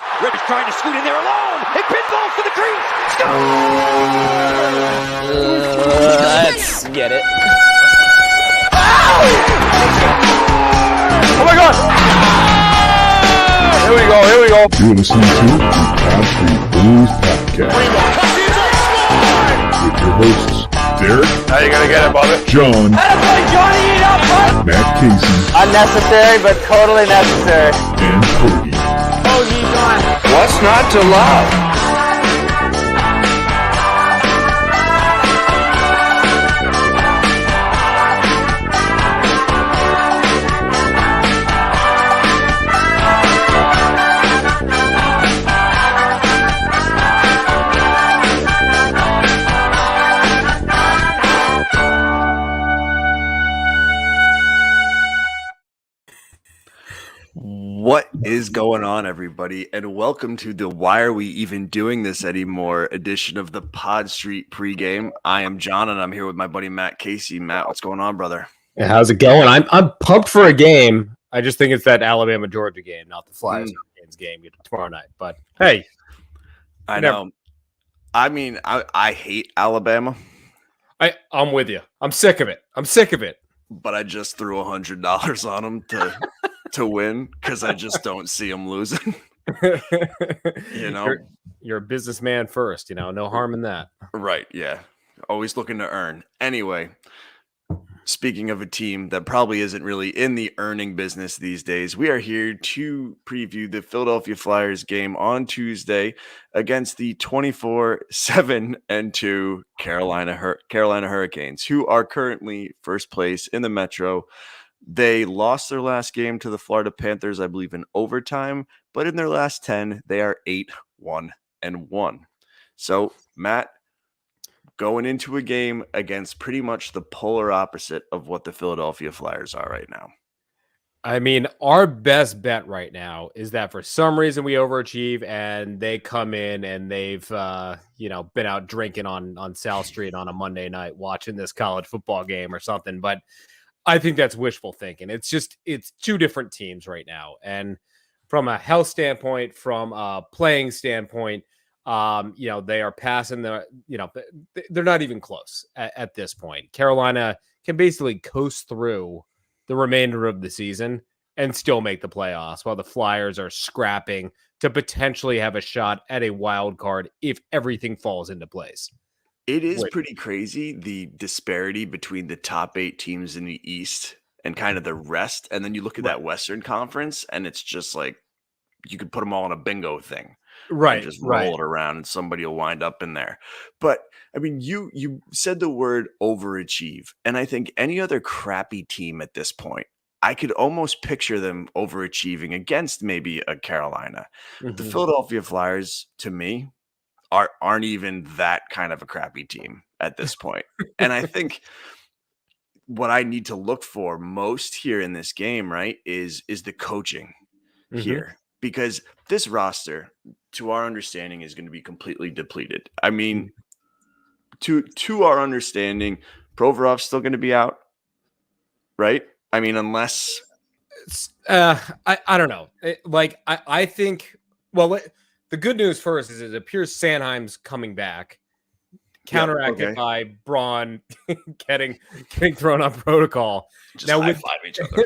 Rivers trying to scoot in there alone. It pinballs to the crease. Let's get it. Oh my God! Here we go. You're listening to the Pod Street Blues Podcast with your hosts, Derek. How you gonna get it, Bobby? John. Matt Casey. Unnecessary, but totally necessary. And Cody. What's not to love? What is going on, everybody, and welcome to the Why Are We Even Doing This Anymore edition of the Pod Street Pregame. I am John, and I'm here with my buddy Matt Casey. Matt, what's going on, brother? Yeah, how's it going? I'm pumped for a game. I just think it's that Alabama-Georgia game, not the Flyers game tomorrow night. But hey, I know. I mean, I hate Alabama. I'm with you. I'm sick of it. But I just threw $100 on them to win because I just don't see them losing. You're a businessman first. No harm in that. Right? Yeah. Always looking to earn. Anyway, speaking of a team that probably isn't really in the earning business these days, we are here to preview the Philadelphia Flyers game on Tuesday against the 24-7-2 Carolina Hurricanes, who are currently first place in the Metro. They lost their last game to the Florida Panthers, I believe, in overtime, but in their last 10, they are 8-1-1. So, Matt, going into a game against pretty much the polar opposite of what the Philadelphia Flyers are right now. I mean, our best bet right now is that for some reason we overachieve and they come in and they've, been out drinking on South Street on a Monday night watching this college football game or something. But I think that's wishful thinking. It's two different teams right now. And from a health standpoint, from a playing standpoint, they are passing they're not even close at this point. Carolina can basically coast through the remainder of the season and still make the playoffs, while the Flyers are scrapping to potentially have a shot at a wild card if everything falls into place. It is pretty crazy, the disparity between the top 8 teams in the East and kind of the rest. And then you look at that Western Conference, and it's just like you could put them all in a bingo thing. Right. Just roll it around and somebody will wind up in there. But I mean, you said the word overachieve. And I think any other crappy team at this point, I could almost picture them overachieving against maybe a Carolina. Mm-hmm. The Philadelphia Flyers, to me, aren't even that kind of a crappy team at this point. And I think what I need to look for most here in this game, right, is the coaching here. Because this roster, to our understanding, is going to be completely depleted. I mean, to our understanding, Provorov's still going to be out, right? I mean, unless I don't know. I think. Well, the good news first is it appears Sanheim's coming back, counteracted by Braun getting thrown on protocol. Just high-five each other.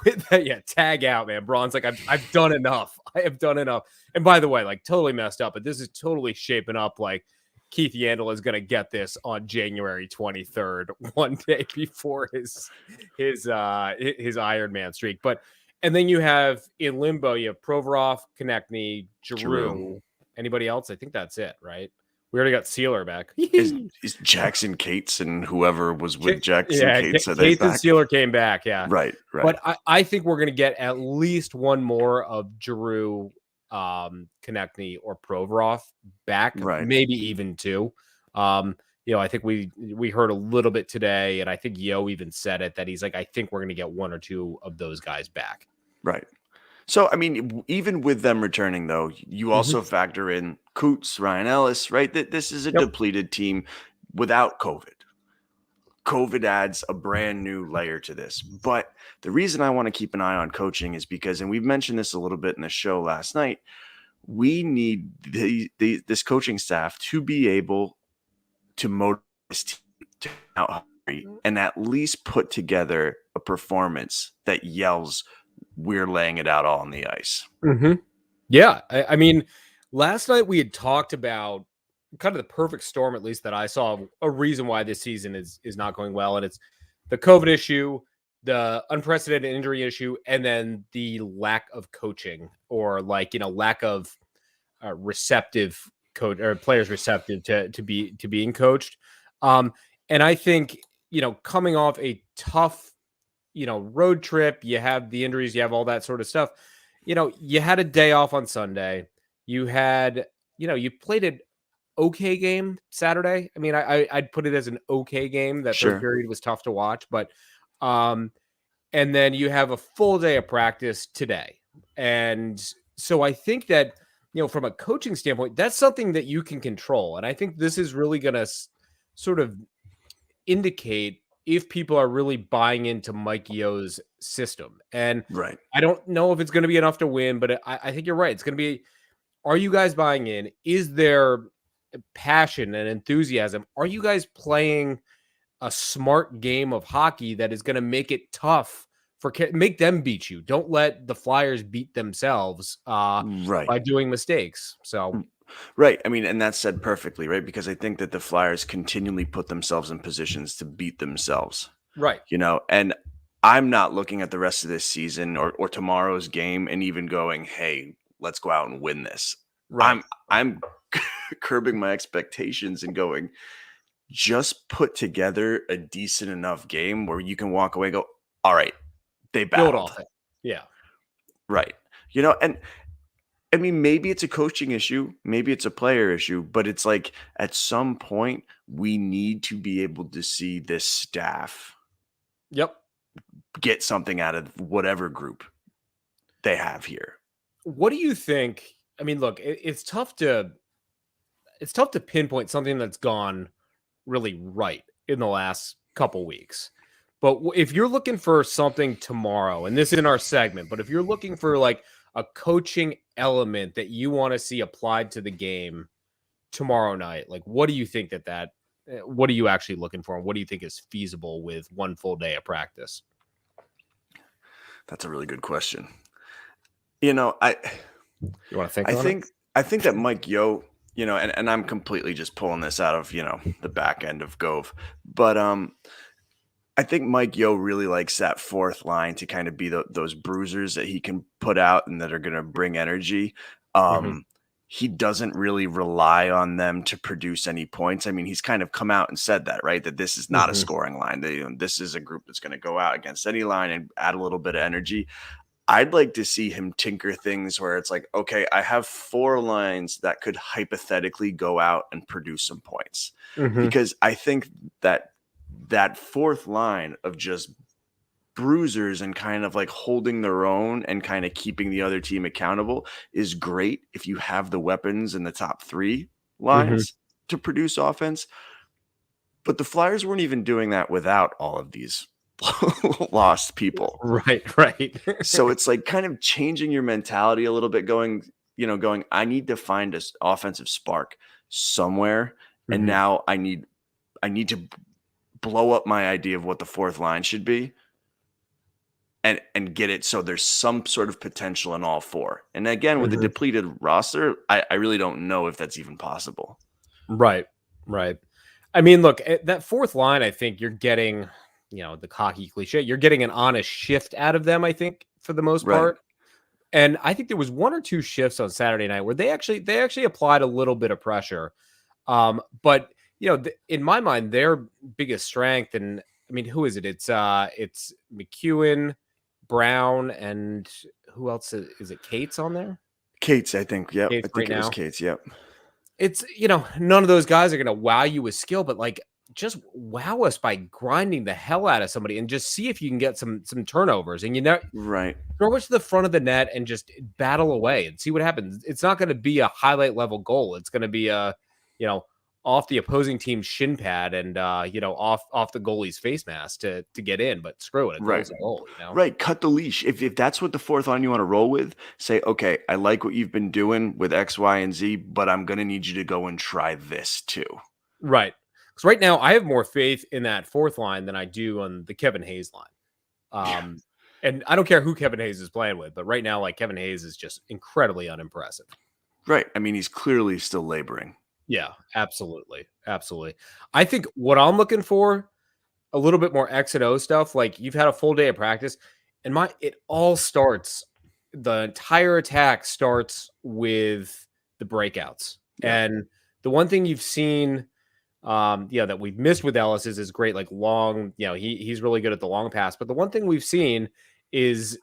With that, tag out, man. Braun's like, I've done enough. I have done enough. And by the way, totally messed up, but this is totally shaping up like Keith Yandel is going to get this on January 23rd, one day before his Iron Man streak. And then you have in limbo, you have Provorov, Konechny, Giroux. Anybody else? I think that's it, right? We already got Sealer back. Is Jackson Cates and whoever was with Jackson Cates? Cates and Sealer came back, yeah. Right. But I think we're going to get at least one more of Giroux, Konechny, or Provorov back, maybe even two. I think we heard a little bit today, and I think Yo even said it, that he's like, I think we're going to get one or two of those guys back. Right. So, I mean, even with them returning, though, you also factor in Coots, Ryan Ellis, right? This is a depleted team without COVID. COVID adds a brand new layer to this. But the reason I want to keep an eye on coaching is because, and we've mentioned this a little bit in the show last night, we need this coaching staff to be able to motivate this team to come out hungry and at least put together a performance that yells, "We're laying it out all on the ice." Yeah, I mean, last night we had talked about kind of the perfect storm, at least that I saw, a reason why this season is not going well, and it's the COVID issue, the unprecedented injury issue, and then the lack of coaching, or lack of receptive coach or players receptive to being coached. And I think coming off a tough road trip, you have the injuries, you have all that sort of stuff. You had a day off on Sunday. You had, you played an okay game Saturday. I mean, I'd put it as an okay game. That Sure. third period was tough to watch, but and then you have a full day of practice today. And so I think that, from a coaching standpoint, that's something that you can control. And I think this is really going to sort of indicate if people are really buying into Mike Yo's system. And Right. I don't know if it's going to be enough to win, but I think you're right. It's going to be, are you guys buying in? Is there passion and enthusiasm? Are you guys playing a smart game of hockey that is going to make it tough make them beat you? Don't let the Flyers beat themselves by doing mistakes. So Right. I mean, and that's said perfectly, right? Because I think that the Flyers continually put themselves in positions to beat themselves. Right. And I'm not looking at the rest of this season or tomorrow's game and even going, hey, let's go out and win this. Right. I'm curbing my expectations and going, just put together a decent enough game where you can walk away and go, all right, they battled. Build off it. Yeah. Right. And I mean, maybe it's a coaching issue, maybe it's a player issue, but it's like at some point we need to be able to see this staff get something out of whatever group they have here. What do you think? I mean, look, it's tough to pinpoint something that's gone really right in the last couple weeks. But if you're looking for something tomorrow, and this is in our segment, but if you're looking for like a coaching element that you want to see applied to the game tomorrow night, like what do you think what are you actually looking for? And what do you think is feasible with one full day of practice? That's a really good question. You want to think? I think that Mike Yo, and I'm completely just pulling this out of, the back end of Gove, but I think Mike Yo really likes that fourth line to kind of be those bruisers that he can put out and that are going to bring energy. He doesn't really rely on them to produce any points. I mean, he's kind of come out and said that, right? That this is not a scoring line. This is a group that's going to go out against any line and add a little bit of energy. I'd like to see him tinker things where it's like, okay, I have 4 lines that could hypothetically go out and produce some points. Because I think that fourth line of just bruisers and kind of like holding their own and kind of keeping the other team accountable is great if you have the weapons in the top 3 lines to produce offense. But the Flyers weren't even doing that without all of these lost people. Right. So it's like kind of changing your mentality a little bit, going, I need to find an offensive spark somewhere. And now I need to blow up my idea of what the fourth line should be and get it so there's some sort of potential in all 4. And again, with the depleted roster, I really don't know if that's even possible. Right. I mean, look, that fourth line, I think you're getting, the cocky cliche, you're getting an honest shift out of them, I think, for the most part. And I think there was 1 or 2 shifts on Saturday night where they actually applied a little bit of pressure. But in my mind, their biggest strength, and I mean, who is it? It's McEwen, Brown, and who else is it? Cates on there? Cates, I think. Yep. Cates I think right it was now. Cates. Yep. It's, none of those guys are going to wow you with skill, but like just wow us by grinding the hell out of somebody and just see if you can get some turnovers. And throw it to the front of the net and just battle away and see what happens. It's not going to be a highlight level goal. It's going to be a off the opposing team's shin pad and off the goalie's face mask to get in, but screw it, a goal's a goal, Right, cut the leash. If that's what the fourth line you want to roll with, say, okay, I like what you've been doing with X, Y, and Z, but I'm gonna need you to go and try this too. Right. Because right now I have more faith in that fourth line than I do on the Kevin Hayes line. And I don't care who Kevin Hayes is playing with, but right now, like, Kevin Hayes is just incredibly unimpressive. Right. I mean, he's clearly still laboring. Yeah, absolutely. Absolutely. I think what I'm looking for, a little bit more X and O stuff. Like, you've had a full day of practice, and it all starts, the entire attack starts with the breakouts. Yeah. And the one thing you've seen, that we've missed with Ellis is great, like, long, he's really good at the long pass. But the one thing we've seen is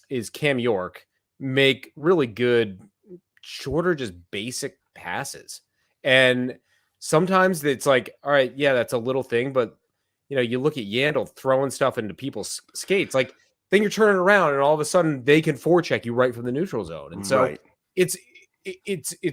is Cam York make really good, shorter, just basic passes. And sometimes it's like, all right, yeah, that's a little thing, but you look at Yandel throwing stuff into people's skates, like, then you're turning around and all of a sudden they can forecheck you right from the neutral zone. And so it's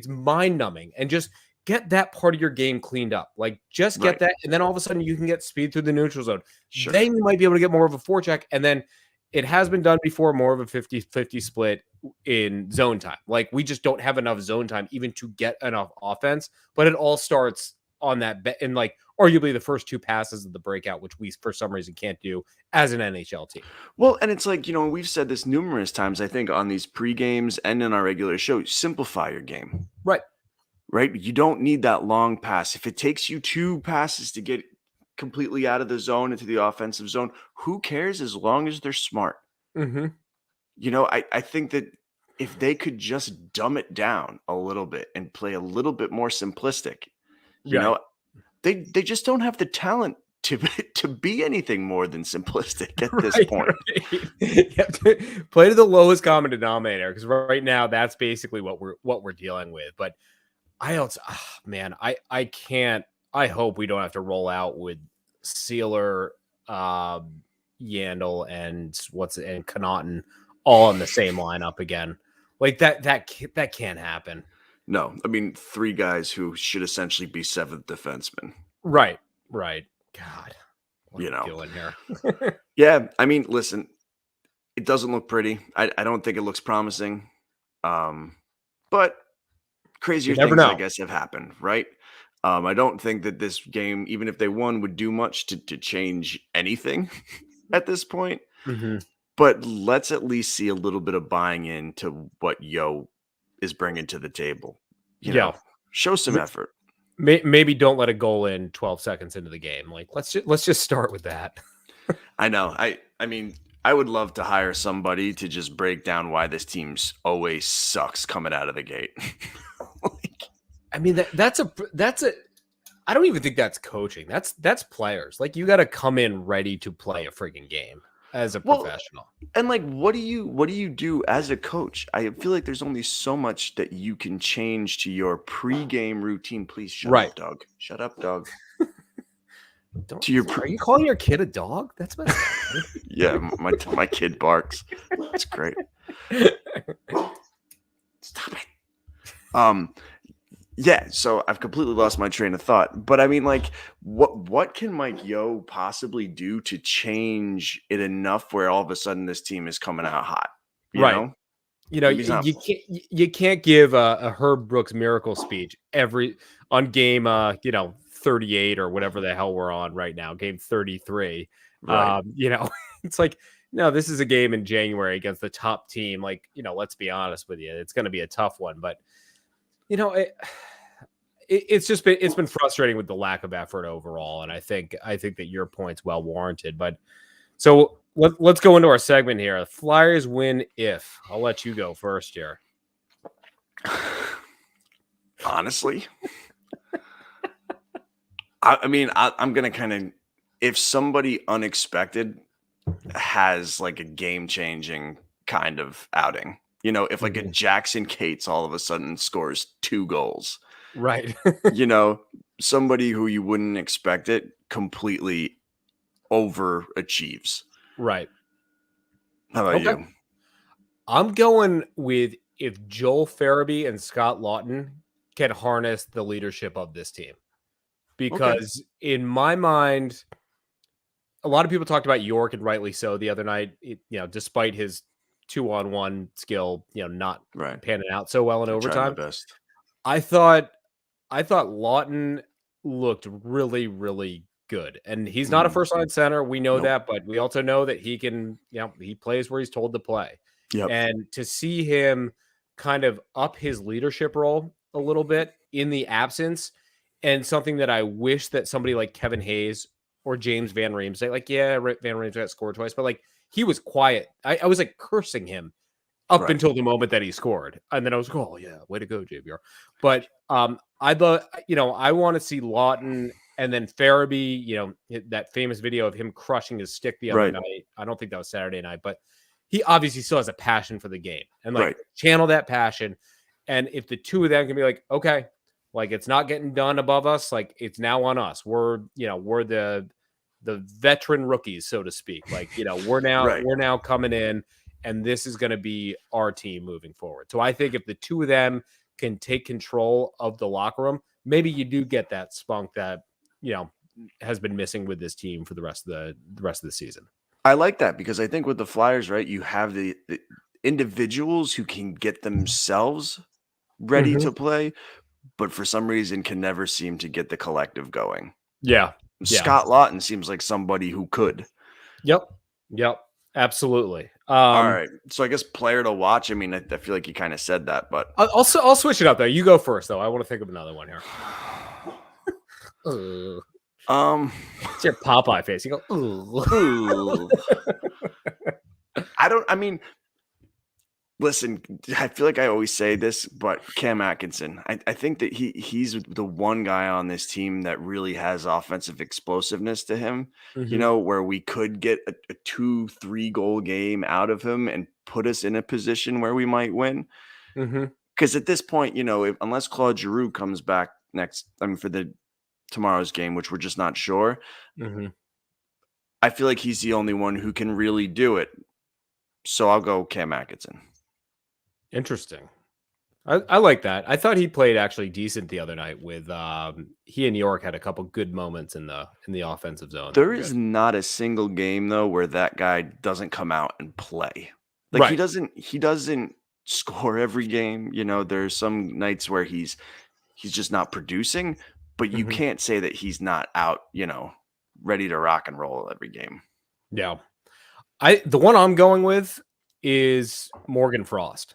mind numbing, and just get that part of your game cleaned up. Like, just get that. And then all of a sudden you can get speed through the neutral zone. Sure. Then you might be able to get more of a forecheck. And then it has been done before, more of a 50-50 split in zone time. Like, we just don't have enough zone time even to get enough offense, but it all starts on that bet, and, like, arguably the first two passes of the breakout, which we for some reason can't do as an NHL team. Well, and it's like, we've said this numerous times, I think, on these pre-games and in our regular show, simplify your game. Right? You don't need that long pass. If it takes you 2 passes to get completely out of the zone into the offensive zone, who cares, as long as they're smart? Mm-hmm. I think that if they could just dumb it down a little bit and play a little bit more simplistic, they just don't have the talent to be anything more than simplistic at this point. Right. You have to play to the lowest common denominator, because right now that's basically what we're dealing with. But I can't. I hope we don't have to roll out with Sealer, Yandel, and Connaughton all in the same lineup again. Like, that can't happen. No, I mean, 3 guys who should essentially be 7th defensemen. Right. God, what are we doing here? Yeah, I mean, listen, it doesn't look pretty. I don't think it looks promising. But crazier things, I guess, have happened, right? I don't think that this game, even if they won, would do much to change anything at this point. Mm-hmm. But let's at least see a little bit of buying into what Yo is bringing to the table. Show some effort. Maybe don't let a goal in 12 seconds into the game. Like, let's just start with that. I know. I mean, I would love to hire somebody to just break down why this team's always sucks coming out of the gate. I mean, that's a. I don't even think that's coaching. That's players. Like, you got to come in ready to play a freaking game as a professional. And, like, what do you do as a coach? I feel like there's only so much that you can change to your pregame routine. Please shut up, Doug. Shut up, Doug. Are you calling your kid a dog? That's messed up. Yeah, my kid barks. That's great. Stop it. Yeah, so I've completely lost my train of thought. But I mean, like, what can Mike Yeo possibly do to change it enough where all of a sudden this team is coming out hot? You know? You can't give a Herb Brooks miracle speech on game 38 or whatever the hell we're on right now, game 33. Right. It's like, no, this is a game in January against the top team. Like, let's be honest with you, it's going to be a tough one, but it's been frustrating with the lack of effort overall. And I think that your point's well warranted, but so let's go into our segment here. The Flyers win if. I'll let you go first here. Honestly, I mean, I'm going to kind of, if somebody unexpected has like a game-changing kind of outing, if like a Jackson Cates all of a sudden scores 2 goals, right? Somebody who you wouldn't expect it completely overachieves. Right. How about you? I'm going with if Joel Farabee and Scott Lawton can harness the leadership of this team. Because in my mind, a lot of people talked about York, and rightly so, the other night, despite his 2-on-1 skill, not panning out so well in overtime. Best. I thought Lawton looked really, really good. And he's not a first-line center. We know that, but we also know that he can, he plays where he's told to play. Yep. And to see him kind of up his leadership role a little bit in the absence, and something that I wish that somebody like Kevin Hayes or James Van Reem say, like, yeah, Van Reem got scored twice, but like he was quiet. I was like cursing him up until the moment that he scored. And then I was like, oh yeah, way to go, JVR. But I want to see Lawton and then Farabee, that famous video of him crushing his stick the other night. I don't think that was Saturday night, but he obviously still has a passion for the game and like channel that passion. And if the two of them can be like, okay, like it's not getting done above us, like it's now on us. We're the veteran rookies, so to speak. Like, we're now coming in, and this is going to be our team moving forward. So I think if the two of them can take control of the locker room, maybe you do get that spunk that, has been missing with this team for the rest of the season. I like that because I think with the Flyers, right, you have the individuals who can get themselves ready to play, but for some reason can never seem to get the collective going. Yeah. Scott Lawton seems like somebody who could. Yep. Absolutely. All right. So I guess player to watch. I mean, I feel like you kind of said that, but I'll switch it up though. You go first though. I want to think of another one here. It's your Popeye face. You go, ooh. Listen, I feel like I always say this, but Cam Atkinson, I think that he's the one guy on this team that really has offensive explosiveness to him, where we could get a 2-3 goal game out of him and put us in a position where we might win. Because at this point, unless Claude Giroux comes back for tomorrow's game, which we're just not sure, I feel like he's the only one who can really do it. So I'll go Cam Atkinson. Interesting. I like that. I thought he played actually decent the other night with he and York had a couple good moments in the offensive zone. There is not a single game though where that guy doesn't come out and play. Like he doesn't score every game. There's some nights where he's just not producing, but you can't say that he's not out, ready to rock and roll every game. Yeah. The one I'm going with is Morgan Frost.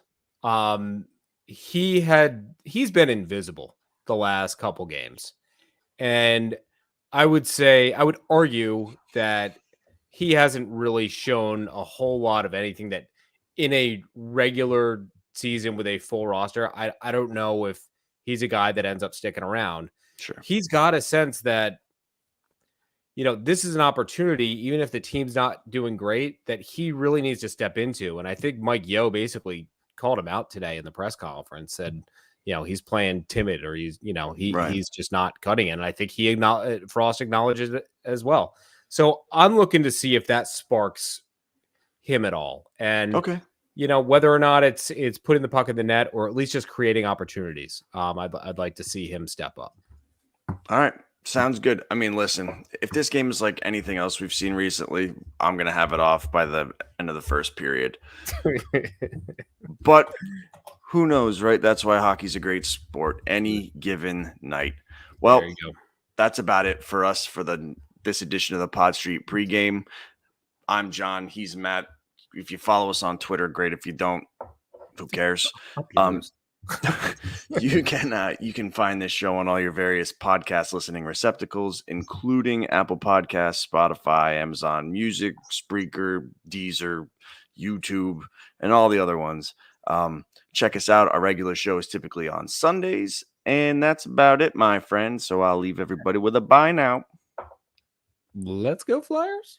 He's been invisible the last couple games. And I would argue that he hasn't really shown a whole lot of anything that in a regular season with a full roster. I don't know if he's a guy that ends up sticking around. Sure. He's got a sense that, this is an opportunity, even if the team's not doing great, that he really needs to step into. And I think Mike Yeo basically called him out today in the press conference, said, he's playing timid, or he's just not cutting it. And I think Frost acknowledges it as well. So I'm looking to see if that sparks him at all. And, whether or not it's putting the puck in the net or at least just creating opportunities. I'd like to see him step up. All right. Sounds good. I mean, listen, if this game is like anything else we've seen recently, I'm going to have it off by the end of the first period. But who knows, right? That's why hockey's a great sport any given night. Well, that's about it for us for this edition of the Pod Street pregame. I'm John. He's Matt. If you follow us on Twitter, great. If you don't, who cares? You can find this show on all your various podcast listening receptacles, including Apple Podcasts, Spotify, Amazon Music, Spreaker, Deezer, YouTube, and all the other ones. Check us out. Our regular show is typically on Sundays, and that's about it, my friend. So I'll leave everybody with a bye now. Let's go, Flyers.